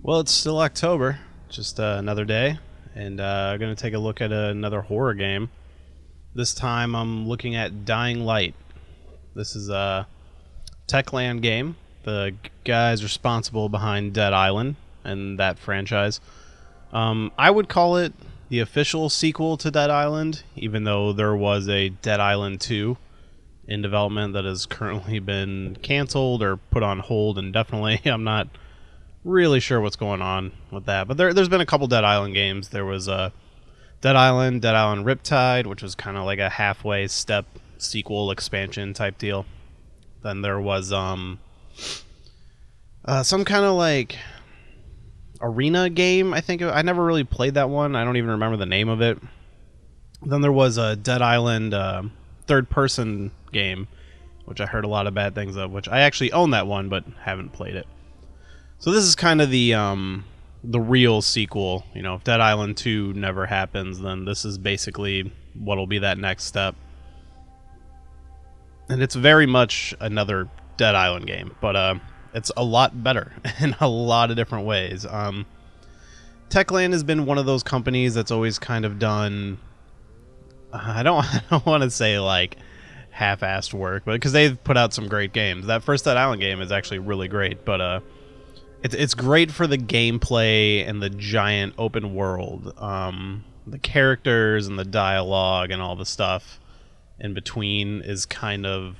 Well, it's still October, just another day, and I'm going to take a look at another horror game. This time I'm looking at Dying Light. This is a Techland game. The guys responsible behind Dead Island and that franchise. I would call it the official sequel to Dead Island, even though there was a Dead Island 2 in development that has currently been canceled or put on hold indefinitely. I'm not really sure what's going on with that, but there's been a couple Dead Island games. There was Dead Island, Dead Island Riptide, which was kind of like a halfway step sequel expansion type deal. Then there was some kind of like arena game. I think I never really played that one. I don't even remember the name of it. Then there was a Dead Island third person game, which I heard a lot of bad things of. Which I actually own that one, but haven't played it. So this is kind of the real sequel. You know, if Dead Island 2 never happens, then this is basically what'll be that next step. And it's very much another Dead Island game, but it's a lot better in a lot of different ways. Techland has been one of those companies that's always kind of done. I don't want to say like half-assed work, but because they've put out some great games. That first Dead Island game is actually really great, but it's great for the gameplay and the giant open world. The characters and the dialogue and all the stuff in between is kind of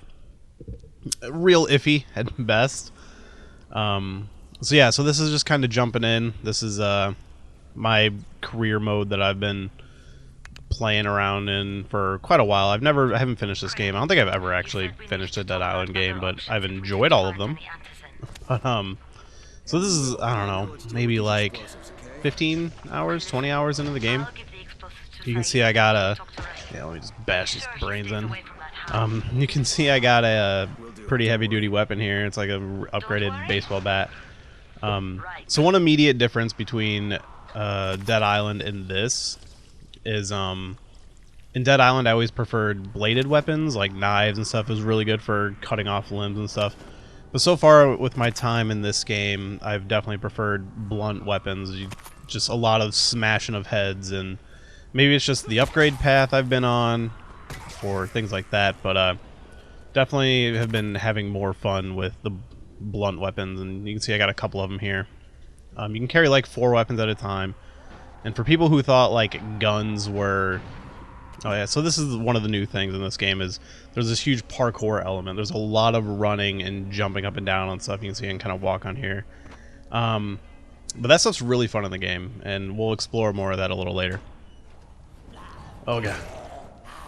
real iffy at best. So this is just kind of jumping in. This is my career mode that I've been playing around in for quite a while. I haven't finished this game. I don't think I've ever actually finished a Dead Island game, but I've enjoyed all of them. But so this is, I don't know, maybe like 15 hours, 20 hours into the game. You can see I got a... Yeah, let me just bash his brains in. You can see I got a pretty heavy-duty weapon here. It's like a upgraded baseball bat. So one immediate difference between Dead Island and this is... in Dead Island, I always preferred bladed weapons, like knives and stuff. It was really good for cutting off limbs and stuff. But so far with my time in this game, I've definitely preferred blunt weapons. Just a lot of smashing of heads, and maybe it's just the upgrade path I've been on for things like that, but definitely have been having more fun with the blunt weapons, and you can see I got a couple of them here. You can carry like 4 weapons at a time, and for people who thought like guns were... Oh yeah, so this is one of the new things in this game is there's this huge parkour element. There's a lot of running and jumping up and down on stuff. You can see I can kind of walk on here. But that stuff's really fun in the game, and we'll explore more of that a little later. Oh god.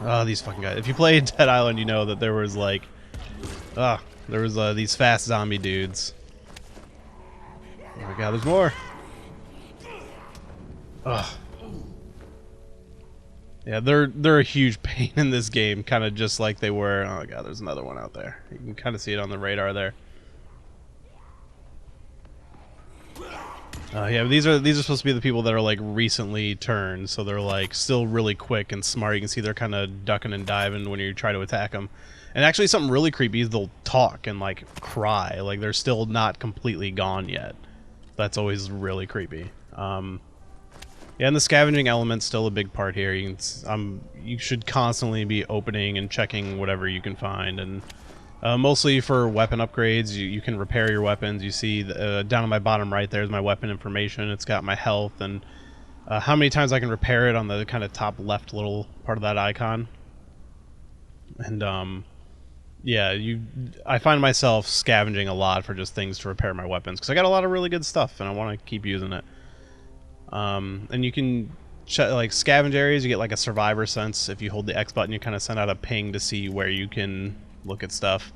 Oh, these fucking guys. If you played Dead Island, you know that there was like... there was these fast zombie dudes. Oh my god, there's more! Ugh. Yeah, they're a huge pain in this game, kind of just like they were. Oh god, there's another one out there. You can kind of see it on the radar there. Yeah, but these are supposed to be the people that are like recently turned, so they're like still really quick and smart. You can see they're kind of ducking and diving when you try to attack them. And actually, something really creepy is they'll talk and like cry, like they're still not completely gone yet. That's always really creepy. Yeah, and the scavenging element's still a big part here. You should constantly be opening and checking whatever you can find, and mostly for weapon upgrades. You can repair your weapons. You see down on my bottom right there's my weapon information. It's got my health and how many times I can repair it on the kind of top left little part of that icon. And yeah, I find myself scavenging a lot for just things to repair my weapons because I got a lot of really good stuff and I want to keep using it. And you can like scavenge areas. You get like a survivor sense if you hold the X button. You kind of send out a ping to see where you can look at stuff.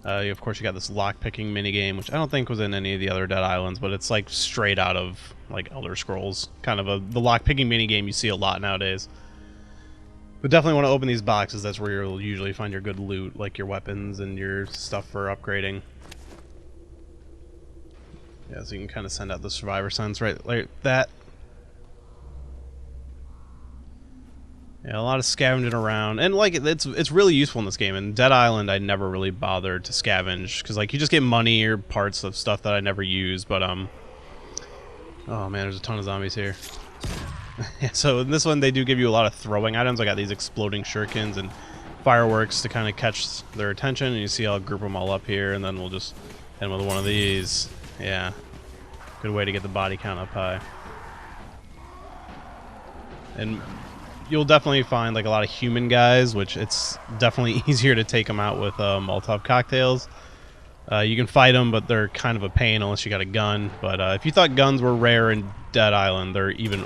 Of course, you got this lock picking mini game, which I don't think was in any of the other Dead Islands, but it's like straight out of like Elder Scrolls, kind of the lock picking mini game you see a lot nowadays. But definitely want to open these boxes. That's where you'll usually find your good loot, like your weapons and your stuff for upgrading. Yeah, so you can kind of send out the survivor sense right like that. Yeah, a lot of scavenging around, and like it's really useful in this game. In Dead Island, I never really bothered to scavenge because like you just get money or parts of stuff that I never use. But oh man, there's a ton of zombies here. Yeah, so in this one, they do give you a lot of throwing items. I got these exploding shurikens and fireworks to kind of catch their attention, and you see I'll group them all up here, and then we'll just end with one of these. Yeah, good way to get the body count up high. And you'll definitely find like a lot of human guys, which it's definitely easier to take them out with Molotov cocktails. You can fight them, but they're kind of a pain unless you got a gun. But if you thought guns were rare in Dead Island, they're even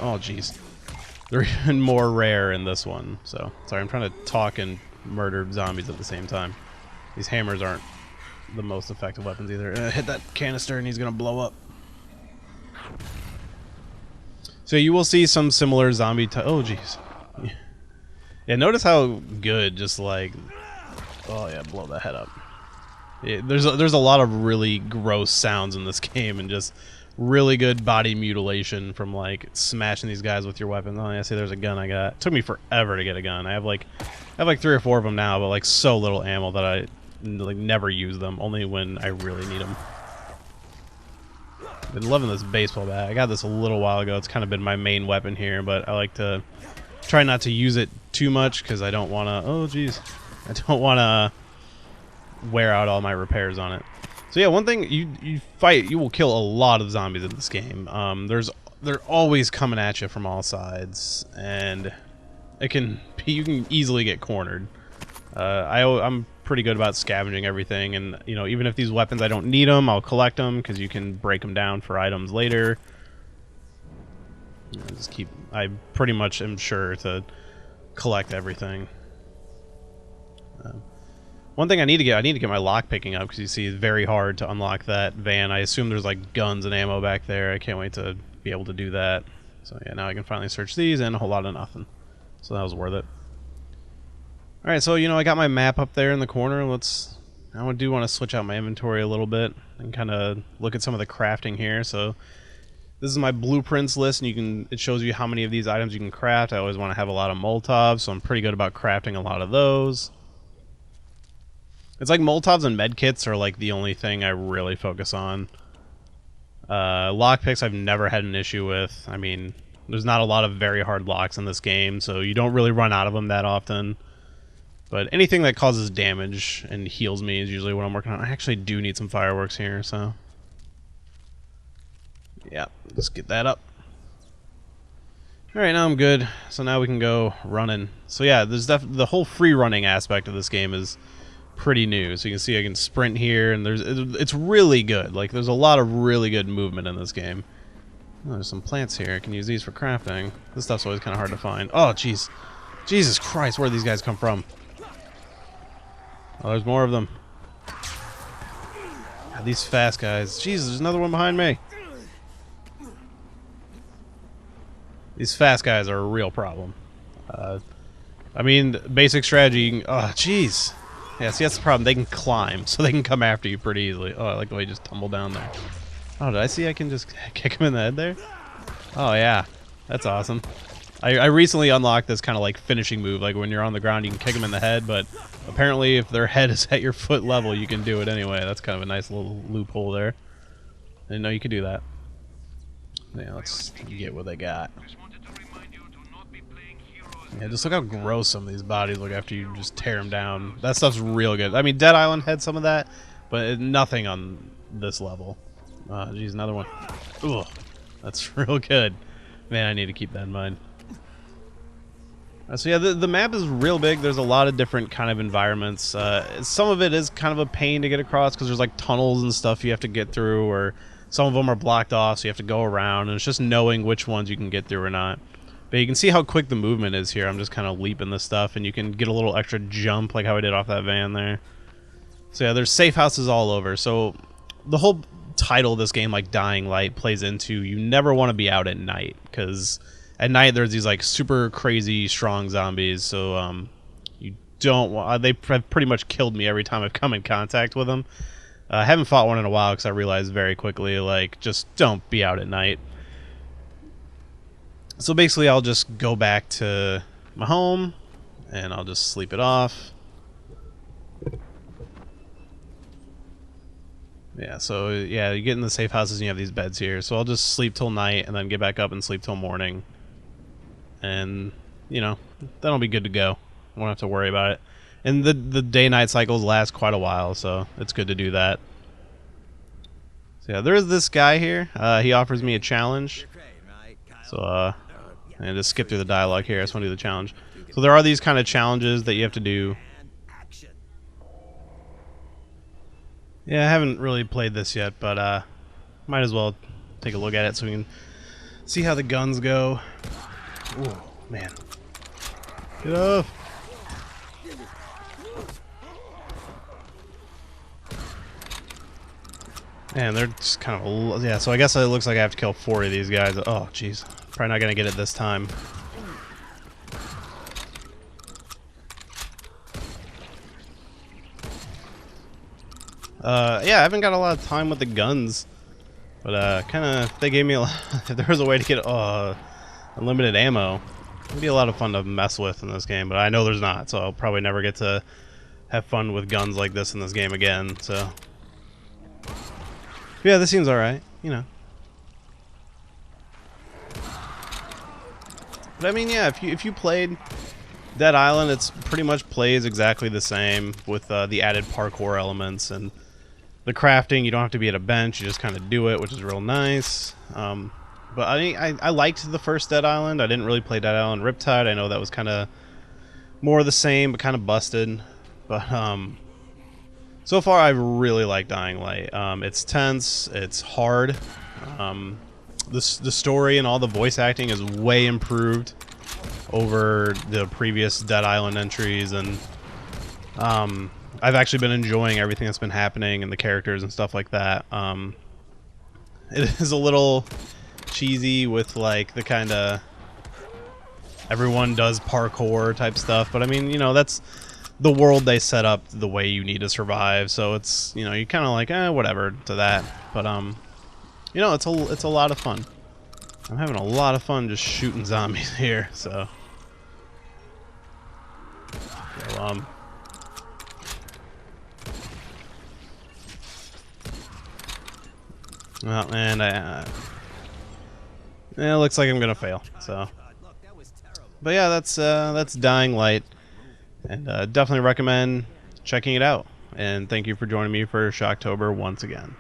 they're even more rare in this one. So sorry, I'm trying to talk and murder zombies at the same time. These hammers aren't the most effective weapons either. Hit that canister and he's gonna blow up. So you will see some similar zombie oh jeez. Yeah, notice how good just like, oh yeah, blow that head up. Yeah, there's a lot of really gross sounds in this game, and just really good body mutilation from like smashing these guys with your weapon. Oh yeah, see, there's a gun I got. It took me forever to get a gun. I have like 3 or 4 of them now, but like so little ammo that I like never use them. Only when I really need them. Been loving this baseball bat. I got this a little while ago. It's kind of been my main weapon here, but I like to try not to use it too much because I don't want to. Oh geez, I don't want to wear out all my repairs on it. So yeah, one thing you will kill a lot of zombies in this game. They're always coming at you from all sides, and you can easily get cornered. I'm pretty good about scavenging everything, and you know, even if these weapons I don't need them, I'll collect them because you can break them down for items later. I pretty much am sure to collect everything. One thing I need to get my lock picking up because you see it's very hard to unlock that van. I assume there's like guns and ammo back there. I can't wait to be able to do that. So yeah, now I can finally search these and a whole lot of nothing. So that was worth it. Alright, so you know, I got my map up there in the corner. I do want to switch out my inventory a little bit and kind of look at some of the crafting here. So this is my blueprints list, and it shows you how many of these items you can craft. I always want to have a lot of Molotovs, so I'm pretty good about crafting a lot of those. It's like Molotovs and medkits are like the only thing I really focus on. Lockpicks I've never had an issue with. I mean, there's not a lot of very hard locks in this game, so you don't really run out of them that often. But anything that causes damage and heals me is usually what I'm working on. I actually do need some fireworks here, so yeah, let's get that up. Alright, now I'm good. So now we can go running. So yeah, there's the whole free running aspect of this game is pretty new. So you can see I can sprint here, and it's really good. Like, there's a lot of really good movement in this game. Oh, there's some plants here. I can use these for crafting. This stuff's always kind of hard to find. Oh, jeez. Jesus Christ, where did these guys come from? Oh, there's more of them. God, these fast guys. Jesus, there's another one behind me. These fast guys are a real problem. I mean, basic strategy. Oh, jeez. Yeah, see, that's the problem. They can climb, so they can come after you pretty easily. Oh, I like the way you just tumble down there. Oh, did I see I can just kick him in the head there? Oh, yeah. That's awesome. I recently unlocked this kind of like finishing move. Like when you're on the ground, you can kick them in the head, but apparently if their head is at your foot level, you can do it anyway. That's kind of a nice little loophole there. I didn't know you could do that. Yeah, let's get what they got. Yeah, just look how gross some of these bodies look after you just tear them down. That stuff's real good. I mean, Dead Island had some of that, but nothing on this level. Geez, another one. Ugh, that's real good. Man, I need to keep that in mind. So yeah, the map is real big. There's a lot of different kind of environments. Some of it is kind of a pain to get across because there's like tunnels and stuff you have to get through, or some of them are blocked off, so you have to go around, and it's just knowing which ones you can get through or not. But you can see how quick the movement is here. I'm just kind of leaping this stuff, and you can get a little extra jump like how I did off that van there. So yeah, there's safe houses all over. So the whole title of this game, like Dying Light, plays into you never want to be out at night, because at night there's these like super crazy strong zombies. So you don't want. They have pretty much killed me every time I've come in contact with them. I haven't fought one in a while because I realized very quickly, like, just don't be out at night. So basically, I'll just go back to my home, and I'll just sleep it off. Yeah, so yeah, you get in the safe houses and you have these beds here. So I'll just sleep till night and then get back up and sleep till morning. And, you know, then I'll be good to go. I won't have to worry about it. And the day-night cycles last quite a while, so it's good to do that. So yeah, there's this guy here. He offers me a challenge. So, and just skip through the dialogue here. I just want to do the challenge. So there are these kind of challenges that you have to do. Yeah, I haven't really played this yet, but might as well take a look at it so we can see how the guns go. Ooh, man. Get off! Man, they're just kind of... Yeah, so I guess it looks like I have to kill 4 of these guys. Oh, jeez. Probably not going to get it this time. Yeah, I haven't got a lot of time with the guns. But, kind of... They gave me a lot... If there was a way to get unlimited ammo, it'd be a lot of fun to mess with in this game. But I know there's not, so I'll probably never get to have fun with guns like this in this game again, so... Yeah, this seems alright, you know. But I mean, yeah, if you played Dead Island, it's pretty much plays exactly the same with the added parkour elements and the crafting. You don't have to be at a bench; you just kind of do it, which is real nice. But I liked the first Dead Island. I didn't really play Dead Island Riptide. I know that was kind of more of the same, but kind of busted. But so far, I really like Dying Light. It's tense. It's hard. The story and all the voice acting is way improved over the previous Dead Island entries, and I've actually been enjoying everything that's been happening and the characters and stuff like that. It is a little cheesy with like the kind of everyone does parkour type stuff, but I mean, you know, that's the world they set up the way you need to survive, so it's, you know, you kind of like, whatever to that. But you know, it's a lot of fun. I'm having a lot of fun just shooting zombies here, so well, man, it looks like I'm gonna fail. So, but yeah, that's Dying Light. And definitely recommend checking it out. And thank you for joining me for Shocktober once again.